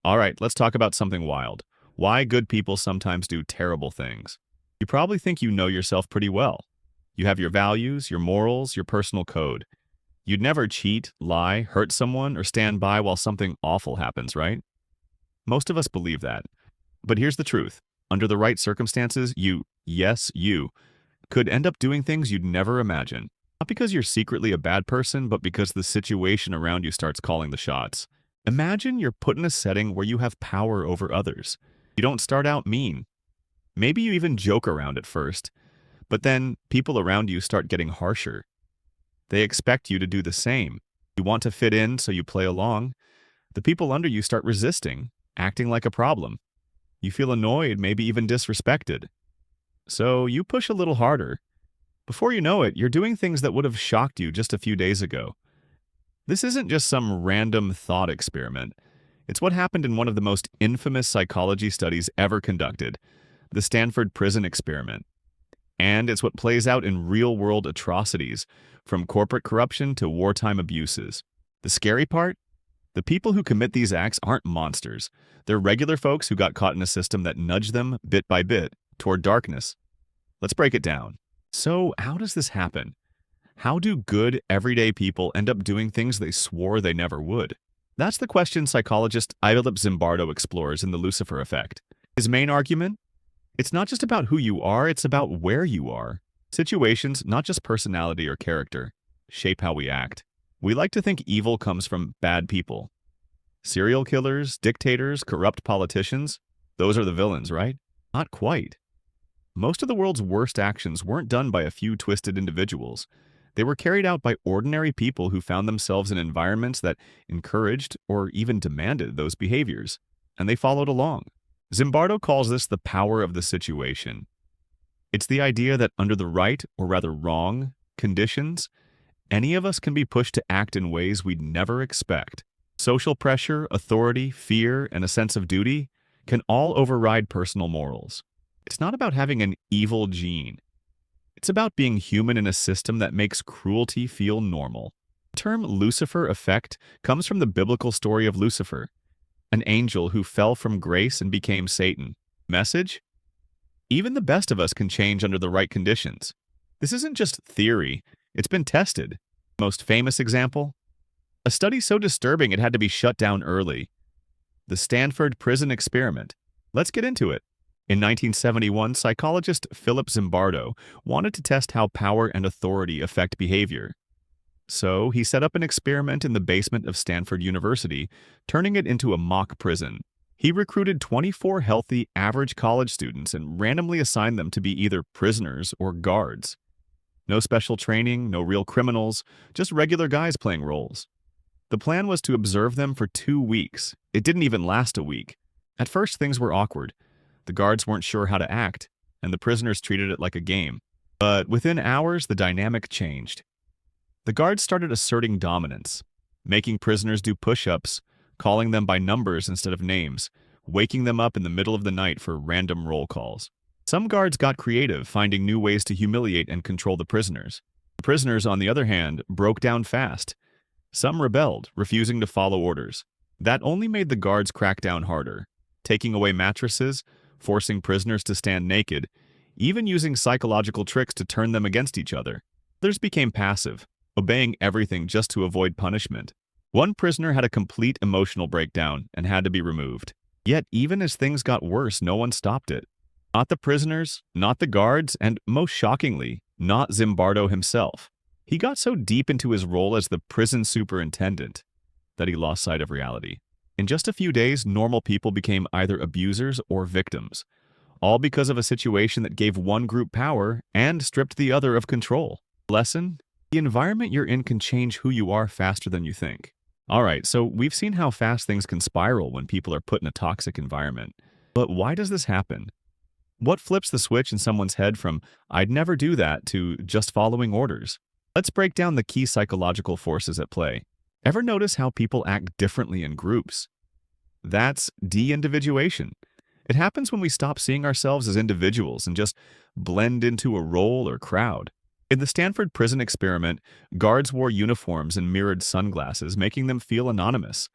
All right, let's talk about something wild. Why good people sometimes do terrible things. You probably think you know yourself pretty well. You have your values, your morals, your personal code. You'd never cheat, lie, hurt someone, or stand by while something awful happens, right? Most of us believe that. But here's the truth. Under the right circumstances, yes, you, could end up doing things you'd never imagine. Not because you're secretly a bad person, but because the situation around you starts calling the shots. Imagine you're put in a setting where you have power over others. You don't start out mean. Maybe you even joke around at first, but then people around you start getting harsher. They expect you to do the same. You want to fit in, so you play along. The people under you start resisting, acting like a problem. You feel annoyed, maybe even disrespected. So you push a little harder. Before you know it, you're doing things that would have shocked you just a few days ago. This isn't just some random thought experiment. It's what happened in one of the most infamous psychology studies ever conducted, the Stanford Prison Experiment. And it's what plays out in real-world atrocities, from corporate corruption to wartime abuses. The scary part? The people who commit these acts aren't monsters. They're regular folks who got caught in a system that nudged them, bit by bit, toward darkness. Let's break it down. So, how does this happen? How do good, everyday people end up doing things they swore they never would? That's the question psychologist Philip Zimbardo explores in The Lucifer Effect. His main argument? It's not just about who you are, it's about where you are. Situations, not just personality or character, shape how we act. We like to think evil comes from bad people. Serial killers, dictators, corrupt politicians, those are the villains, right? Not quite. Most of the world's worst actions weren't done by a few twisted individuals. They were carried out by ordinary people who found themselves in environments that encouraged or even demanded those behaviors, and they followed along. Zimbardo calls this the power of the situation. It's the idea that under the right, or rather wrong, conditions, any of us can be pushed to act in ways we'd never expect. Social pressure, authority, fear, and a sense of duty can all override personal morals. It's not about having an evil gene. It's about being human in a system that makes cruelty feel normal. The term Lucifer Effect comes from the biblical story of Lucifer, an angel who fell from grace and became Satan. Message? Even the best of us can change under the right conditions. This isn't just theory, it's been tested. Most famous example? A study so disturbing it had to be shut down early. The Stanford Prison Experiment. Let's get into it. In 1971, psychologist Philip Zimbardo wanted to test how power and authority affect behavior. So he set up an experiment in the basement of Stanford University, turning it into a mock prison. He recruited 24 healthy, average college students and randomly assigned them to be either prisoners or guards. No special training, no real criminals, just regular guys playing roles. The plan was to observe them for 2 weeks. It didn't even last a week. At first, things were awkward. The guards weren't sure how to act, and the prisoners treated it like a game. But within hours, the dynamic changed. The guards started asserting dominance, making prisoners do push-ups, calling them by numbers instead of names, waking them up in the middle of the night for random roll calls. Some guards got creative, finding new ways to humiliate and control the prisoners. The prisoners, on the other hand, broke down fast. Some rebelled, refusing to follow orders. That only made the guards crack down harder, taking away mattresses, forcing prisoners to stand naked, even using psychological tricks to turn them against each other. Others became passive, obeying everything just to avoid punishment. One prisoner had a complete emotional breakdown and had to be removed. Yet even as things got worse, no one stopped it. Not the prisoners, not the guards, and most shockingly, not Zimbardo himself. He got so deep into his role as the prison superintendent that he lost sight of reality. In just a few days, normal people became either abusers or victims, all because of a situation that gave one group power and stripped the other of control. Lesson? The environment you're in can change who you are faster than you think. Alright, so we've seen how fast things can spiral when people are put in a toxic environment. But why does this happen? What flips the switch in someone's head from, "I'd never do that," to just following orders? Let's break down the key psychological forces at play. Ever notice how people act differently in groups? That's deindividuation. It happens when we stop seeing ourselves as individuals and just blend into a role or crowd. In the Stanford Prison Experiment, guards wore uniforms and mirrored sunglasses, making them feel anonymous.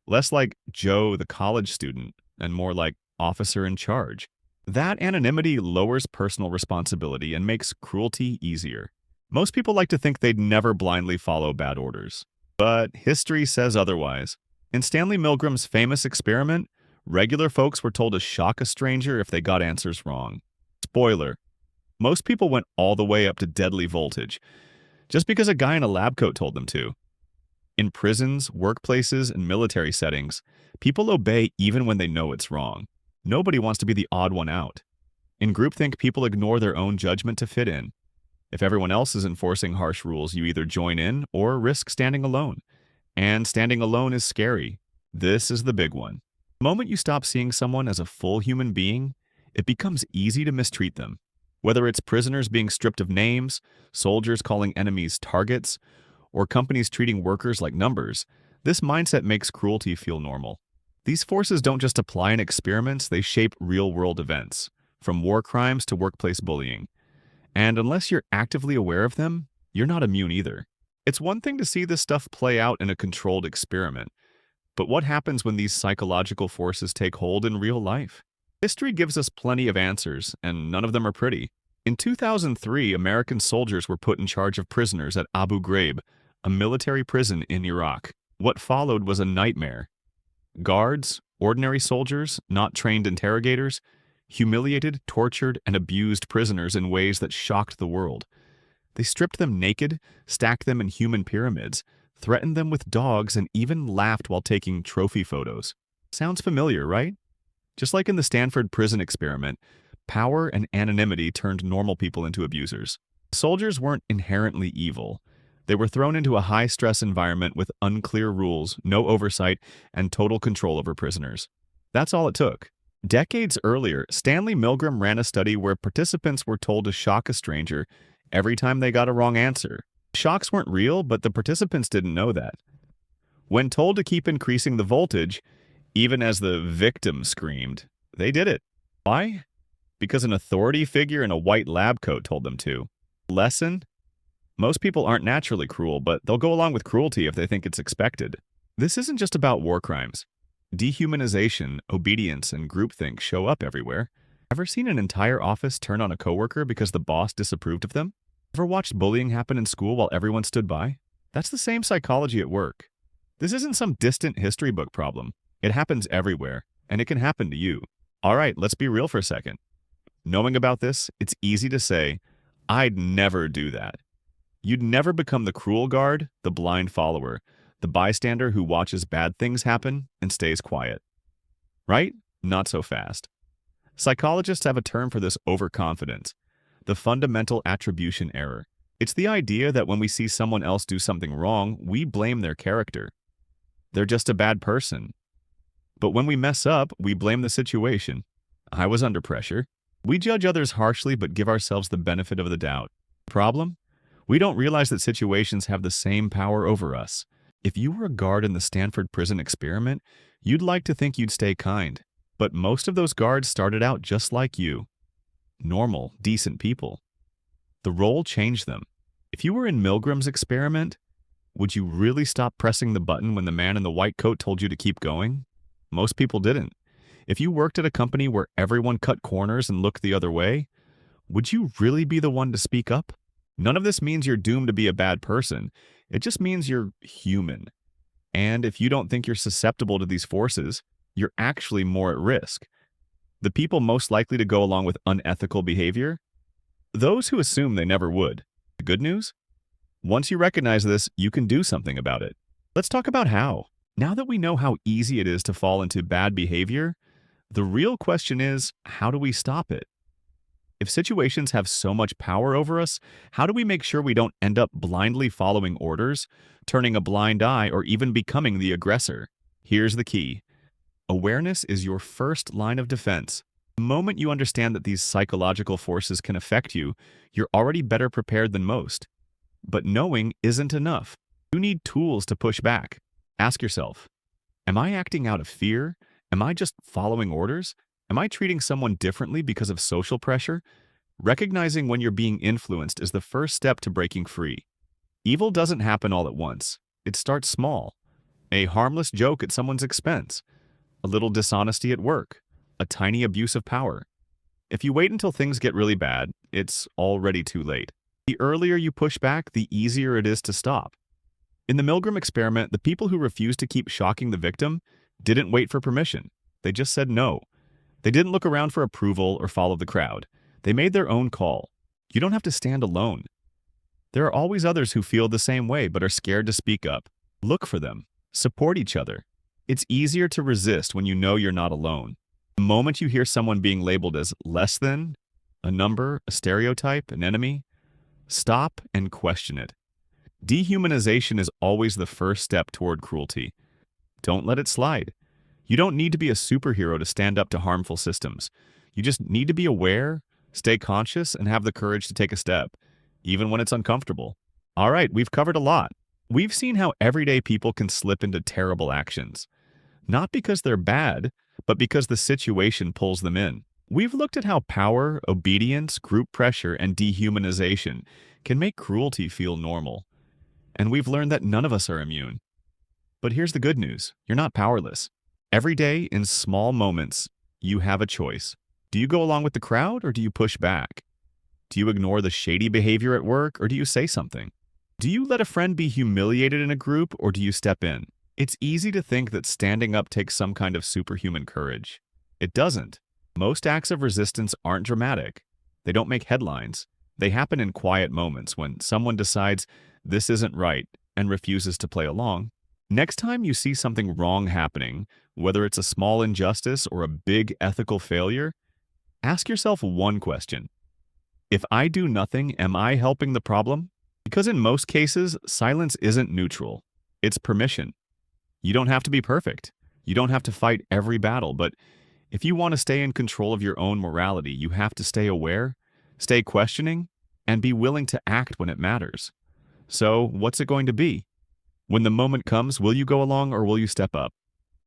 Less like Joe, the college student, and more like officer in charge. That anonymity lowers personal responsibility and makes cruelty easier. Most people like to think they'd never blindly follow bad orders. But history says otherwise. In Stanley Milgram's famous experiment, regular folks were told to shock a stranger if they got answers wrong. Spoiler: most people went all the way up to deadly voltage, just because a guy in a lab coat told them to. In prisons, workplaces, and military settings, people obey even when they know it's wrong. Nobody wants to be the odd one out. In groupthink, people ignore their own judgment to fit in. If everyone else is enforcing harsh rules, you either join in or risk standing alone. And standing alone is scary. This is the big one. The moment you stop seeing someone as a full human being, it becomes easy to mistreat them. Whether it's prisoners being stripped of names, soldiers calling enemies targets, or companies treating workers like numbers, this mindset makes cruelty feel normal. These forces don't just apply in experiments, they shape real-world events, from war crimes to workplace bullying. And unless you're actively aware of them, you're not immune either. It's one thing to see this stuff play out in a controlled experiment, but what happens when these psychological forces take hold in real life? History gives us plenty of answers, and none of them are pretty. In 2003, American soldiers were put in charge of prisoners at Abu Ghraib, a military prison in Iraq. What followed was a nightmare. Guards, ordinary soldiers, not trained interrogators, humiliated, tortured, and abused prisoners in ways that shocked the world. They stripped them naked, stacked them in human pyramids, threatened them with dogs, and even laughed while taking trophy photos. Sounds familiar, right? Just like in the Stanford Prison Experiment, power and anonymity turned normal people into abusers. Soldiers weren't inherently evil. They were thrown into a high-stress environment with unclear rules, no oversight, and total control over prisoners. That's all it took. Decades earlier, Stanley Milgram ran a study where participants were told to shock a stranger every time they got a wrong answer. Shocks weren't real, but the participants didn't know that. When told to keep increasing the voltage, even as the victim screamed, they did it. Why? Because an authority figure in a white lab coat told them to. Lesson? Most people aren't naturally cruel, but they'll go along with cruelty if they think it's expected. This isn't just about war crimes. Dehumanization, obedience, and groupthink show up everywhere. Ever seen an entire office turn on a coworker because the boss disapproved of them? Ever watched bullying happen in school while everyone stood by? That's the same psychology at work. This isn't some distant history book problem. It happens everywhere, and it can happen to you. All right, let's be real for a second. Knowing about this, it's easy to say, I'd never do that. You'd never become the cruel guard, the blind follower, the bystander who watches bad things happen and stays quiet. Right? Not so fast. Psychologists have a term for this overconfidence, the fundamental attribution error. It's the idea that when we see someone else do something wrong, we blame their character. They're just a bad person. But when we mess up, we blame the situation. I was under pressure. We judge others harshly but give ourselves the benefit of the doubt. Problem? We don't realize that situations have the same power over us. If you were a guard in the Stanford Prison Experiment, you'd like to think you'd stay kind. But most of those guards started out just like you. Normal, decent people. The role changed them. If you were in Milgram's experiment, would you really stop pressing the button when the man in the white coat told you to keep going? Most people didn't. If you worked at a company where everyone cut corners and looked the other way, would you really be the one to speak up? None of this means you're doomed to be a bad person. It just means you're human. And if you don't think you're susceptible to these forces, you're actually more at risk. The people most likely to go along with unethical behavior? Those who assume they never would. The good news? Once you recognize this, you can do something about it. Let's talk about how. Now that we know how easy it is to fall into bad behavior, the real question is, how do we stop it? If situations have so much power over us, how do we make sure we don't end up blindly following orders, turning a blind eye, or even becoming the aggressor? Here's the key. Awareness is your first line of defense. The moment you understand that these psychological forces can affect you, you're already better prepared than most. But knowing isn't enough. You need tools to push back. Ask yourself, am I acting out of fear? Am I just following orders? Am I treating someone differently because of social pressure? Recognizing when you're being influenced is the first step to breaking free. Evil doesn't happen all at once. It starts small. A harmless joke at someone's expense, a little dishonesty at work, a tiny abuse of power. If you wait until things get really bad, it's already too late. The earlier you push back, the easier it is to stop. In the Milgram experiment, the people who refused to keep shocking the victim didn't wait for permission. They just said no. They didn't look around for approval or follow the crowd. They made their own call. You don't have to stand alone. There are always others who feel the same way but are scared to speak up. Look for them. Support each other. It's easier to resist when you know you're not alone. The moment you hear someone being labeled as less than, a number, a stereotype, an enemy, stop and question it. Dehumanization is always the first step toward cruelty. Don't let it slide. You don't need to be a superhero to stand up to harmful systems. You just need to be aware, stay conscious, and have the courage to take a step, even when it's uncomfortable. All right, we've covered a lot. We've seen how everyday people can slip into terrible actions. Not because they're bad, but because the situation pulls them in. We've looked at how power, obedience, group pressure, and dehumanization can make cruelty feel normal. And we've learned that none of us are immune. But here's the good news. You're not powerless. Every day, in small moments, you have a choice. Do you go along with the crowd or do you push back? Do you ignore the shady behavior at work or do you say something? Do you let a friend be humiliated in a group or do you step in? It's easy to think that standing up takes some kind of superhuman courage. It doesn't. Most acts of resistance aren't dramatic. They don't make headlines. They happen in quiet moments when someone decides this isn't right and refuses to play along. Next time you see something wrong happening, whether it's a small injustice or a big ethical failure, ask yourself one question. If I do nothing, am I helping the problem? Because in most cases, silence isn't neutral. It's permission. You don't have to be perfect. You don't have to fight every battle, but if you want to stay in control of your own morality, you have to stay aware, stay questioning, and be willing to act when it matters. So, what's it going to be? When the moment comes, will you go along or will you step up?